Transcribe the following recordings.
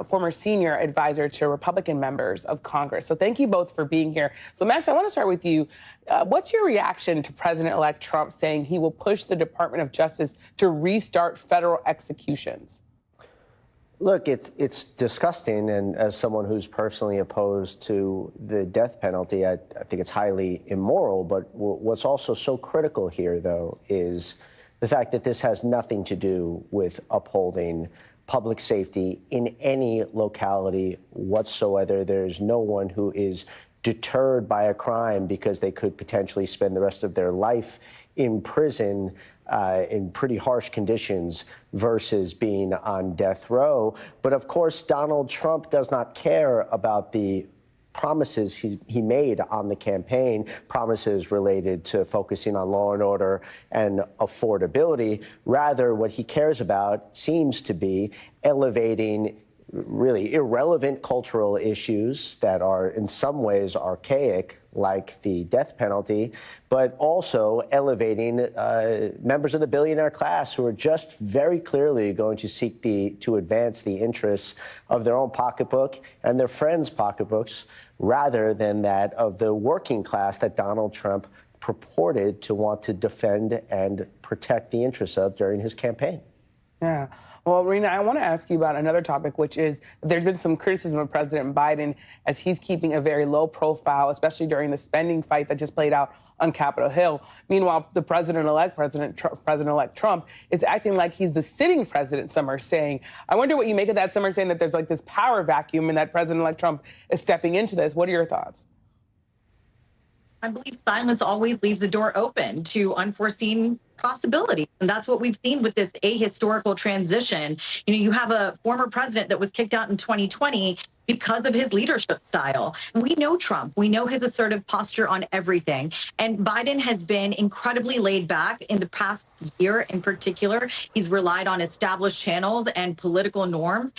former senior advisor to Republican members of Congress. So thank you both for being here. So Max, I want to start with you. What's your reaction to President-elect Trump saying he will push the Department of Justice to restart federal executions? Look, it's disgusting, and as someone who's personally opposed to the death penalty, I think it's highly immoral. But what's also so critical here, though, is the fact that this has nothing to do with upholding public safety in any locality whatsoever. There's no one who is deterred by a crime because they could potentially spend the rest of their life in prison in pretty harsh conditions versus being on death row. But of course, Donald Trump does not care about the promises he made on the campaign, promises related to focusing on law and order and affordability. Rather, what he cares about seems to be elevating really irrelevant cultural issues that are in some ways archaic, like the death penalty, but also elevating members of the billionaire class who are just very clearly going to seek to advance the interests of their own pocketbook and their friends' pocketbooks rather than that of the working class that Donald Trump purported to want to defend and protect the interests of during his campaign. Yeah. Well, Rina, I want to ask you about another topic, which is there's been some criticism of President Biden as he's keeping a very low profile, especially during the spending fight that just played out on Capitol Hill. Meanwhile, the President-elect Trump is acting like he's the sitting president, some are saying. I wonder what you make of that. Some are saying that there's like this power vacuum and that President-elect Trump is stepping into this. What are your thoughts? I believe silence always leaves the door open to unforeseen possibilities. And that's what we've seen with this ahistorical transition. You know, you have a former president that was kicked out in 2020 because of his leadership style. We know Trump. We know his assertive posture on everything. And Biden has been incredibly laid back in the past year in particular. He's relied on established channels and political norms.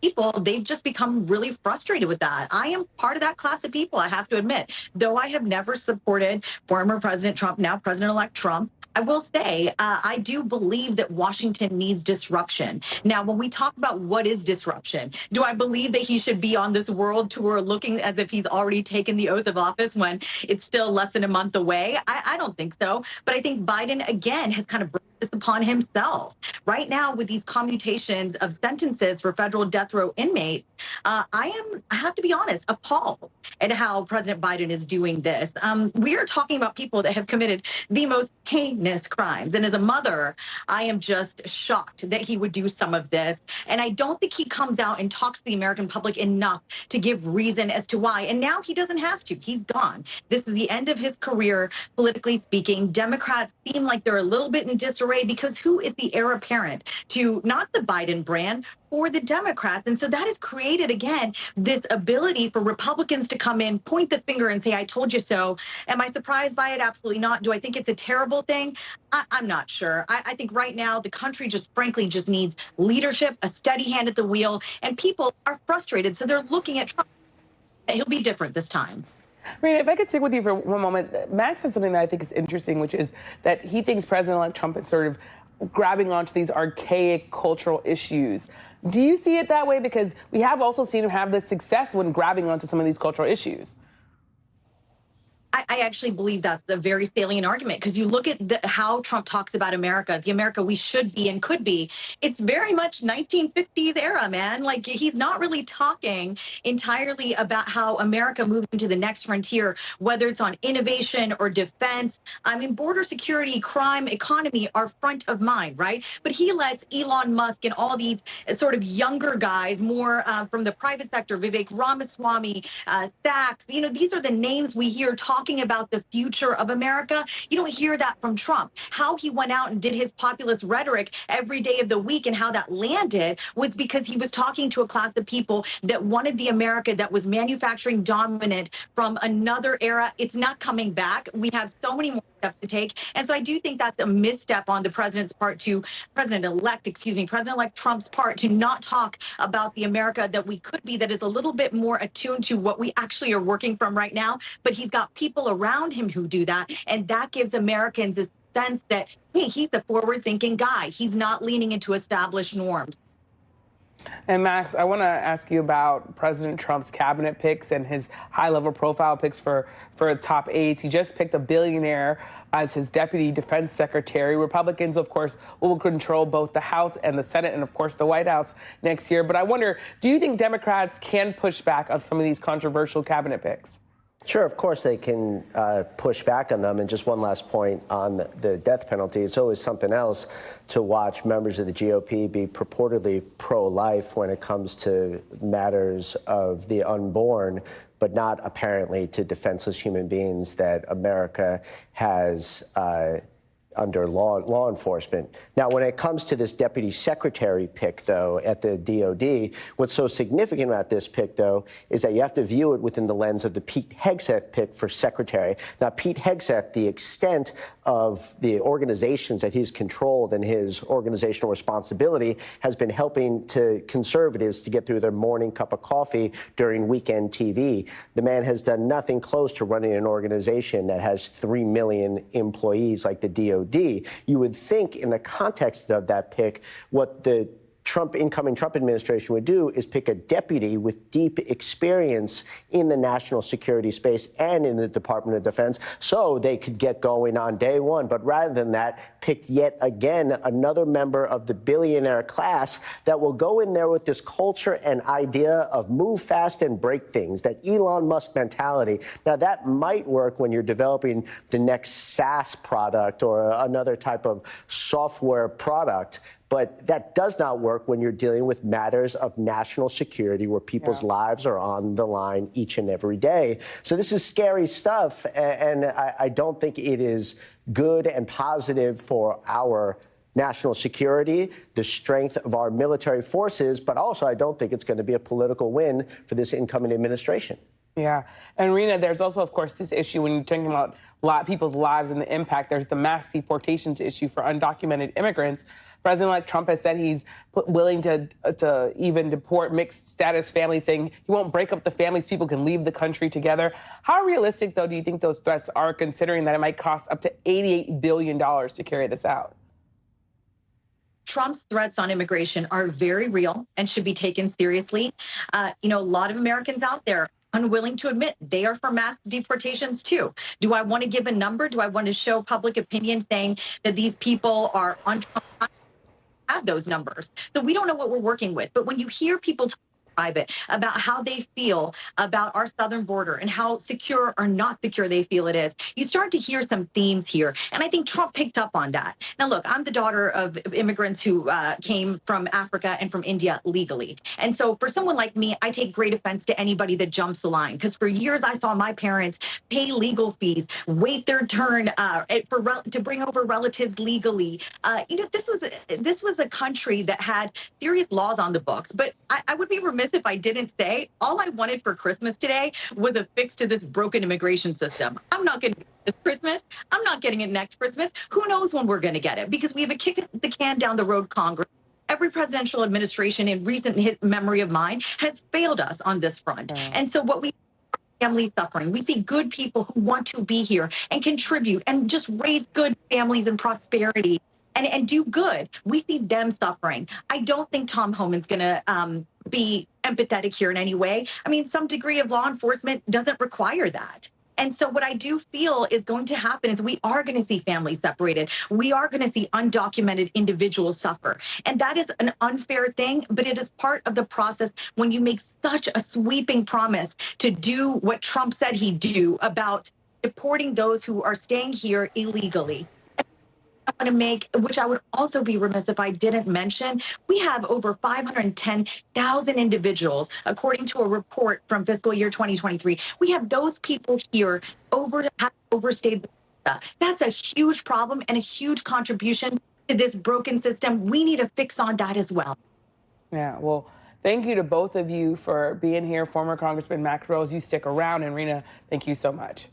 People, they've just become really frustrated with that. I am part of that class of people, I have to admit. Though I have never supported former President Trump, now President-elect Trump, I will say I do believe that Washington needs disruption. Now, when we talk about what is disruption, do I believe that he should be on this world tour looking as if he's already taken the oath of office when it's still less than a month away? I don't think so. But I think Biden, again, has kind of brought this upon himself. Right now, with these commutations of sentences for federal death row inmates, I have to be honest, appalled at how President Biden is doing this. We are talking about people that have committed the most heinous crimes. And as a mother, I am just shocked that he would do some of this. And I don't think he comes out and talks to the American public enough to give reason as to why. And now he doesn't have to. He's gone. This is the end of his career, politically speaking. Democrats seem like they're a little bit in disarray because who is the heir apparent to not the Biden brand, for the Democrats? And so that has created, again, this ability for Republicans to come in, point the finger and say, I told you so. Am I surprised by it? Absolutely not. Do I think it's a terrible thing? I'm not sure. I think right now the country just frankly just needs leadership, a steady hand at the wheel, and people are frustrated. So they're looking at Trump. He'll be different this time. Rina, if I could stick with you for one moment, Max said something that I think is interesting, which is that he thinks President-elect Trump is sort of grabbing onto these archaic cultural issues. Do you see it that way? Because we have also seen him have this success when grabbing onto some of these cultural issues. I actually believe that's a very salient argument, because you look at how Trump talks about America, the America we should be and could be. It's very much 1950s era, man. Like, he's not really talking entirely about how America moves into the next frontier, whether it's on innovation or defense. I mean, border security, crime, economy are front of mind, right? But he lets Elon Musk and all these sort of younger guys, more from the private sector, Vivek Ramaswamy, Sachs, you know, these are the names we hear talking about the future of America. You don't hear that from Trump. How he went out and did his populist rhetoric every day of the week and how that landed was because he was talking to a class of people that wanted the America that was manufacturing dominant from another era. It's not coming back. We have so many more steps to take. And so I do think that's a misstep on the president's part to President-elect Trump's part to not talk about the America that we could be, that is a little bit more attuned to what we actually are working from right now. But he's got people around him who do that. And that gives Americans a sense that, hey, he's a forward-thinking guy. He's not leaning into established norms. And Max, I want to ask you about President Trump's cabinet picks and his high-level profile picks for top aides. He just picked a billionaire as his deputy defense secretary. Republicans, of course, will control both the House and the Senate and, of course, the White House next year. But I wonder, do you think Democrats can push back on some of these controversial cabinet picks? Sure, of course they can push back on them. And just one last point on the death penalty. It's always something else to watch members of the GOP be purportedly pro-life when it comes to matters of the unborn, but not apparently to defenseless human beings that America has under law enforcement. Now, when it comes to this deputy secretary pick, though, at the DOD, what's so significant about this pick, though, is that you have to view it within the lens of the Pete Hegseth pick for secretary. Now, Pete Hegseth, the extent of the organizations that he's controlled and his organizational responsibility has been helping to conservatives to get through their morning cup of coffee during weekend TV. The man has done nothing close to running an organization that has 3 million employees like the DOD. You would think in the context of that pick, what the incoming Trump administration would do is pick a deputy with deep experience in the national security space and in the Department of Defense so they could get going on day one. But rather than that, picked yet again another member of the billionaire class that will go in there with this culture and idea of move fast and break things, that Elon Musk mentality. Now, that might work when you're developing the next SaaS product or another type of software product. But that does not work when you're dealing with matters of national security where people's lives are on the line each and every day. So this is scary stuff, and I don't think it is good and positive for our national security, the strength of our military forces, but also I don't think it's going to be a political win for this incoming administration. Yeah. And Rina, there's also, of course, this issue when you're talking about people's lives and the impact. There's the mass deportations issue for undocumented immigrants. President-elect Trump has said he's willing to even deport mixed status families, saying he won't break up the families. People can leave the country together. How realistic, though, do you think those threats are, considering that it might cost up to $88 billion to carry this out? Trump's threats on immigration are very real and should be taken seriously. A lot of Americans out there unwilling to admit they are for mass deportations too. Do I want to give a number? Do I want to show public opinion saying that these people are on Trump? Have those numbers. So we don't know what we're working with. But when you hear people talk private about how they feel about our southern border and how secure or not secure they feel it is, you start to hear some themes here. And I think Trump picked up on that. Now, look, I'm the daughter of immigrants who came from Africa and from India legally. And so for someone like me, I take great offense to anybody that jumps the line, because for years I saw my parents pay legal fees, wait their turn to bring over relatives legally. This was a country that had serious laws on the books. But I would be remiss if I didn't say all I wanted for Christmas today was a fix to this broken immigration system. I'm not getting it this Christmas. I'm not getting it next Christmas. Who knows when we're going to get it? Because we have a kick the can down the road Congress. Every presidential administration in recent memory of mine has failed us on this front. And so what we family suffering. We see good people who want to be here and contribute and just raise good families and prosperity and do good. We see them suffering. I don't think Tom Homan's going to be empathetic here in any way. I mean, some degree of law enforcement doesn't require that. And so what I do feel is going to happen is we are going to see families separated. We are going to see undocumented individuals suffer. And that is an unfair thing, but it is part of the process when you make such a sweeping promise to do what Trump said he'd do about deporting those who are staying here illegally. I want to make, which I would also be remiss if I didn't mention, we have over 510,000 individuals, according to a report from fiscal year 2023. We have those people here have overstayed the visa. That's a huge problem and a huge contribution to this broken system. We need a fix on that as well. Yeah, well, thank you to both of you for being here. Former Congressman Max Rose, you stick around. And Rina, thank you so much.